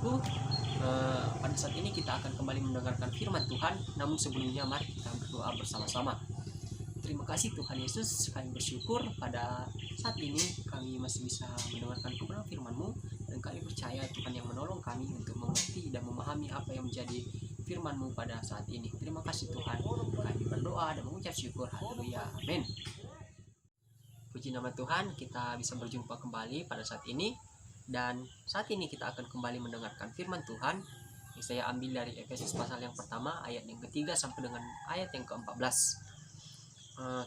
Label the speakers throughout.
Speaker 1: saudaraku, pada saat ini kita akan kembali mendengarkan firman Tuhan. Namun sebelumnya mari kita berdoa bersama-sama. Terima kasih Tuhan Yesus, kami bersyukur pada saat ini kami masih bisa mendengarkan kebenaran firman-Mu, dan kami percaya Tuhan yang menolong kami untuk mengerti dan memahami apa yang menjadi firman-Mu pada saat ini. Terima kasih Tuhan, kami berdoa dan mengucap syukur. Haleluya, amin. Puji nama Tuhan, kita bisa berjumpa kembali pada saat ini. Dan saat ini kita akan kembali mendengarkan firman Tuhan yang saya ambil dari Efesus pasal yang pertama ayat yang ketiga sampai dengan ayat yang ke-14.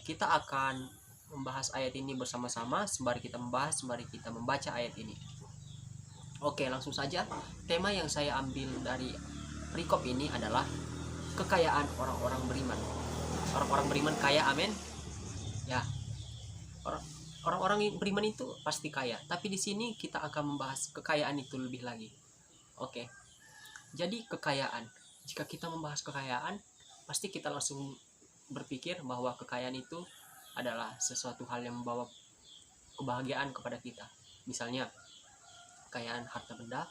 Speaker 1: Kita akan membahas ayat ini bersama-sama. Sembari kita membaca ayat ini. Oke, langsung saja. Tema yang saya ambil dari perikop ini adalah kekayaan orang-orang beriman. Orang-orang beriman kaya, amin. Ya, orang-orang beriman itu pasti kaya, tapi di sini kita akan membahas kekayaan itu lebih lagi. Oke. Jadi kekayaan. Jika kita membahas kekayaan, pasti kita langsung berpikir bahwa kekayaan itu adalah sesuatu hal yang membawa kebahagiaan kepada kita. Misalnya kekayaan harta benda,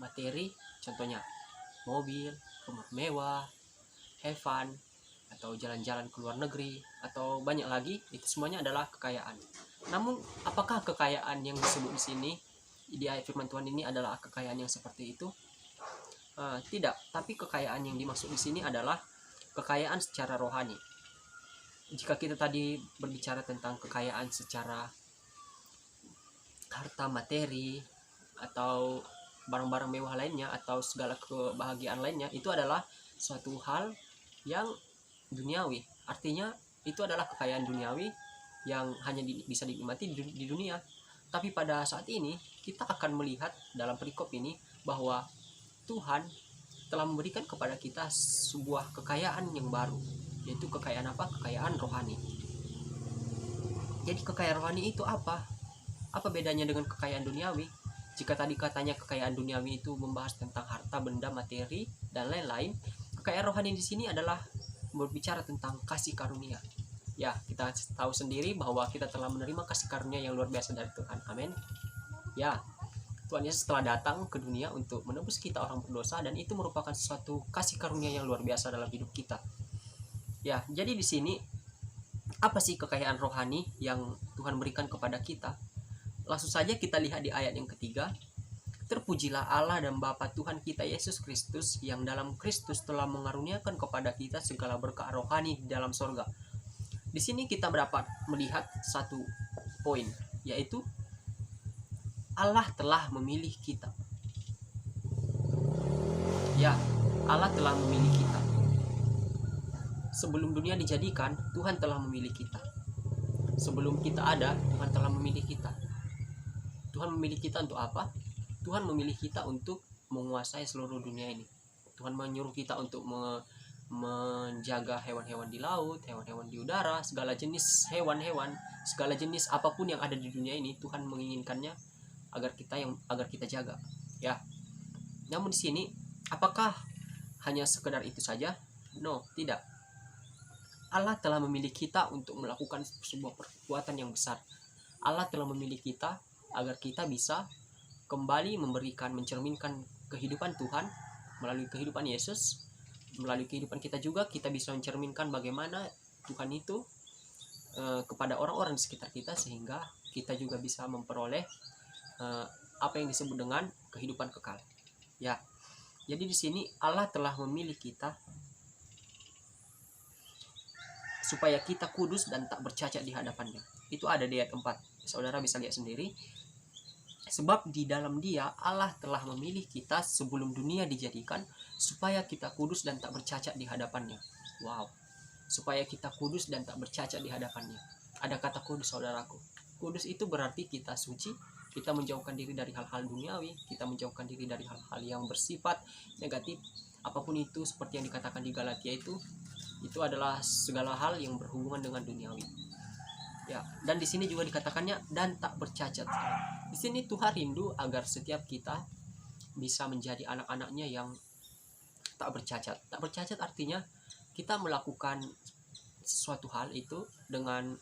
Speaker 1: materi, contohnya mobil, rumah mewah, have fun, atau jalan-jalan ke luar negeri, atau banyak lagi. Itu semuanya adalah kekayaan. Namun apakah kekayaan yang disebut di sini di ayat firman Tuhan ini adalah kekayaan yang seperti itu? Tidak, tapi kekayaan yang dimaksud di sini adalah kekayaan secara rohani. Jika kita tadi berbicara tentang kekayaan secara harta materi atau barang-barang mewah lainnya atau segala kebahagiaan lainnya, itu adalah suatu hal yang duniawi. Artinya itu adalah kekayaan duniawi yang hanya bisa dinikmati di dunia. Tapi pada saat ini kita akan melihat dalam perikop ini bahwa Tuhan telah memberikan kepada kita sebuah kekayaan yang baru, yaitu kekayaan apa? Kekayaan rohani. Jadi kekayaan rohani itu apa? Apa bedanya dengan kekayaan duniawi? Jika tadi katanya kekayaan duniawi itu membahas tentang harta, benda, materi, dan lain-lain, kekayaan rohani di sini adalah berbicara tentang kasih karunia. Ya, kita tahu sendiri bahwa kita telah menerima kasih karunia yang luar biasa dari Tuhan. Amin. Ya, Tuhan Yesus telah datang ke dunia untuk menebus kita orang berdosa, dan itu merupakan suatu kasih karunia yang luar biasa dalam hidup kita. Ya, jadi di sini apa sih kekayaan rohani yang Tuhan berikan kepada kita? Langsung saja kita lihat di ayat yang ketiga. Terpujilah Allah dan Bapa Tuhan kita Yesus Kristus, yang dalam Kristus telah mengaruniakan kepada kita segala berkat rohani di dalam sorga. Di sini kita dapat melihat satu poin, yaitu Allah telah memilih kita. Ya, Allah telah memilih kita. Sebelum dunia dijadikan, Tuhan telah memilih kita. Sebelum kita ada, Tuhan telah memilih kita. Tuhan memilih kita untuk apa? Tuhan memilih kita untuk menguasai seluruh dunia ini. Tuhan menyuruh kita untuk menjaga hewan-hewan di laut, hewan-hewan di udara, segala jenis hewan-hewan, segala jenis apapun yang ada di dunia ini. Tuhan menginginkannya agar kita jaga. Ya. Namun di sini apakah hanya sekedar itu saja? No, tidak. Allah telah memilih kita untuk melakukan sebuah perbuatan yang besar. Allah telah memilih kita agar kita bisa kembali mencerminkan kehidupan Tuhan melalui kehidupan Yesus. Melalui kehidupan kita juga kita bisa mencerminkan bagaimana Tuhan itu kepada orang-orang di sekitar kita, sehingga kita juga bisa memperoleh apa yang disebut dengan kehidupan kekal. Ya. Jadi di sini Allah telah memilih kita supaya kita kudus dan tak bercacat di hadapannya. Itu ada di ayat 4. Saudara bisa lihat sendiri. Sebab di dalam Dia Allah telah memilih kita sebelum dunia dijadikan, supaya kita kudus dan tak bercacat di hadapannya. Wow. Supaya kita kudus dan tak bercacat di hadapannya. Ada kata kudus, saudaraku. Kudus itu berarti kita suci, kita menjauhkan diri dari hal-hal duniawi, kita menjauhkan diri dari hal-hal yang bersifat negatif. Apapun itu, seperti yang dikatakan di Galatia itu adalah segala hal yang berhubungan dengan duniawi. Ya, dan di sini juga dikatakannya dan tak bercacat. Di sini Tuhan rindu agar setiap kita bisa menjadi anak-anaknya yang tak bercacat. Tak bercacat artinya kita melakukan sesuatu hal itu dengan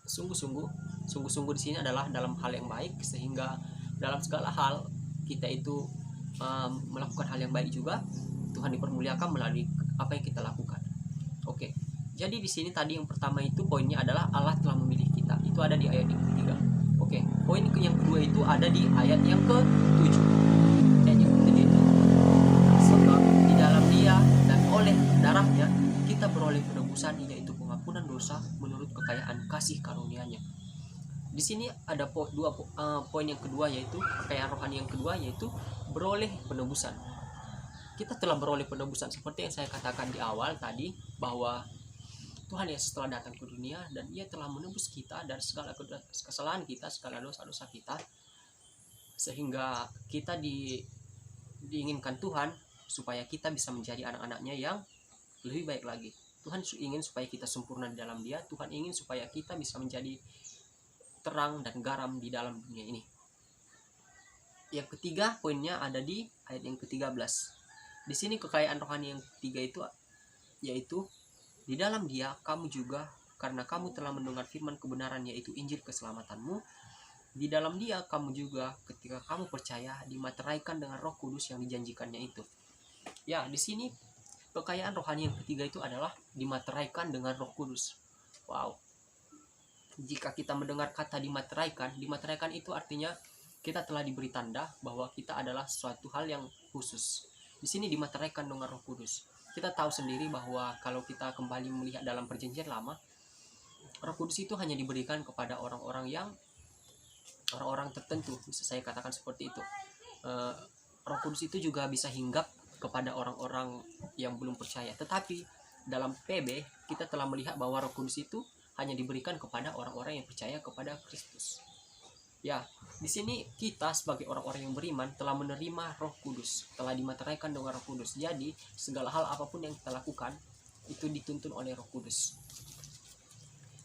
Speaker 1: sungguh-sungguh. Sungguh-sungguh di sini adalah dalam hal yang baik, sehingga dalam segala hal kita itu melakukan hal yang baik juga, Tuhan dipermuliakan melalui apa yang kita lakukan. Oke. Jadi di sini tadi yang pertama itu poinnya adalah Allah telah memilih kita. Itu ada di ayat yang ketiga. Oke. Poin yang kedua itu ada di ayat yang ke-7. Ayat yang ke-7 itu, sebab di dalam Dia dan oleh darahnya kita beroleh penebusan, yaitu pengampunan dosa menurut kekayaan kasih karunia-Nya. Di sini ada poin yang kedua, yaitu kekayaan rohani yang kedua, yaitu beroleh penebusan. Kita telah beroleh penebusan seperti yang saya katakan di awal tadi, bahwa Tuhan Yesus telah datang ke dunia dan Ia telah menebus kita dari segala kesalahan kita, segala dosa-dosa kita, sehingga kita diinginkan Tuhan supaya kita bisa menjadi anak-anaknya yang lebih baik lagi. Tuhan ingin supaya kita sempurna di dalam Dia. Tuhan ingin supaya kita bisa menjadi terang dan garam di dalam dunia ini. Yang ketiga poinnya ada di ayat yang ke-13. Di sini kekayaan rohani yang ketiga itu yaitu di dalam Dia kamu juga, karena kamu telah mendengar firman kebenaran, yaitu Injil keselamatanmu. Di dalam Dia kamu juga, ketika kamu percaya, dimateraikan dengan Roh Kudus yang dijanjikannya itu. Ya, di sini kekayaan rohani yang ketiga itu adalah dimateraikan dengan Roh Kudus. Wow. Jika kita mendengar kata dimateraikan itu artinya kita telah diberi tanda bahwa kita adalah suatu hal yang khusus. Di sini dimateraikan dengan Roh Kudus. Kita tahu sendiri bahwa kalau kita kembali melihat dalam perjanjian lama, Roh Kudus itu hanya diberikan kepada orang-orang tertentu, bisa saya katakan seperti itu. Roh Kudus itu juga bisa hinggap kepada orang-orang yang belum percaya. Tetapi dalam PB kita telah melihat bahwa Roh Kudus itu hanya diberikan kepada orang-orang yang percaya kepada Kristus. Ya, di sini kita sebagai orang-orang yang beriman telah menerima Roh Kudus, telah dimateraikan dengan Roh Kudus. Jadi segala hal apapun yang kita lakukan itu dituntun oleh Roh Kudus.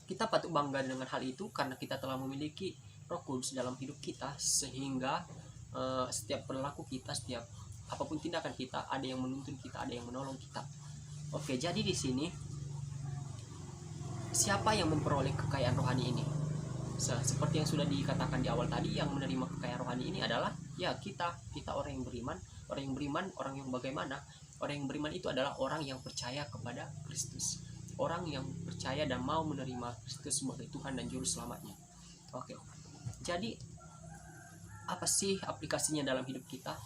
Speaker 1: Kita patut bangga dengan hal itu karena kita telah memiliki Roh Kudus dalam hidup kita, sehingga setiap perilaku kita, setiap apapun tindakan kita, ada yang menuntun kita, ada yang menolong kita. Oke, jadi di sini siapa yang memperoleh kekayaan rohani ini? Seperti yang sudah dikatakan di awal tadi, yang menerima kekayaan rohani ini adalah ya kita orang yang beriman. Orang yang bagaimana? Orang yang beriman itu adalah orang yang percaya kepada Kristus, orang yang percaya dan mau menerima Kristus sebagai Tuhan dan Juru Selamatnya. Oke, jadi apa sih aplikasinya dalam hidup kita?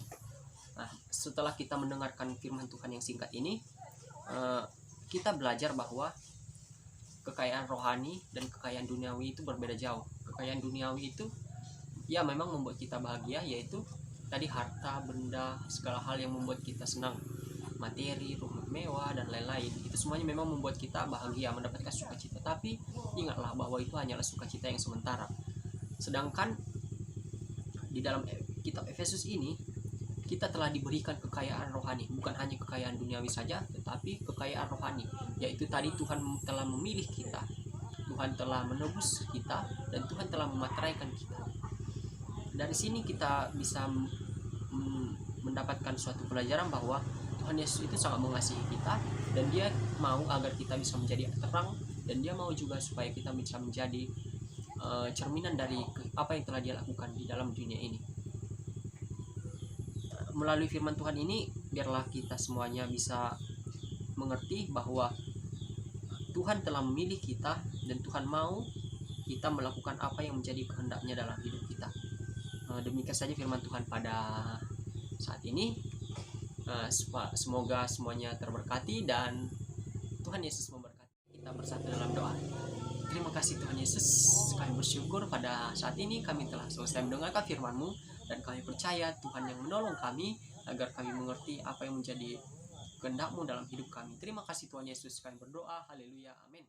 Speaker 1: Nah, setelah kita mendengarkan firman Tuhan yang singkat ini, kita belajar bahwa kekayaan rohani dan kekayaan duniawi itu berbeda jauh. Kekayaan duniawi itu ya memang membuat kita bahagia, yaitu tadi harta, benda, segala hal yang membuat kita senang, materi, rumah mewah dan lain-lain. Itu semuanya memang membuat kita bahagia, mendapatkan sukacita. Tapi ingatlah bahwa itu hanyalah sukacita yang sementara. Sedangkan di dalam kitab Efesus ini kita telah diberikan kekayaan rohani, bukan hanya kekayaan duniawi saja, tetapi kekayaan rohani, yaitu tadi Tuhan telah memilih kita, Tuhan telah menebus kita, dan Tuhan telah memateraikan kita. Dari sini kita bisa mendapatkan suatu pelajaran bahwa Tuhan Yesus itu sangat mengasihi kita, dan Dia mau agar kita bisa menjadi terang, dan Dia mau juga supaya kita bisa menjadi cerminan dari apa yang telah Dia lakukan di dalam dunia ini. Melalui firman Tuhan ini, biarlah kita semuanya bisa mengerti bahwa Tuhan telah memilih kita, dan Tuhan mau kita melakukan apa yang menjadi kehendak-Nya dalam hidup kita. Demikian saja firman Tuhan pada saat ini. Semoga semuanya terberkati dan Tuhan Yesus memberkati. Kita bersatu dalam doa. Terima kasih Tuhan Yesus, kami bersyukur pada saat ini kami telah selesai mendengarkan firman-Mu, dan kami percaya Tuhan yang menolong kami agar kami mengerti apa yang menjadi kehendak-Mu dalam hidup kami. Terima kasih Tuhan Yesus, kami berdoa, haleluya, amin.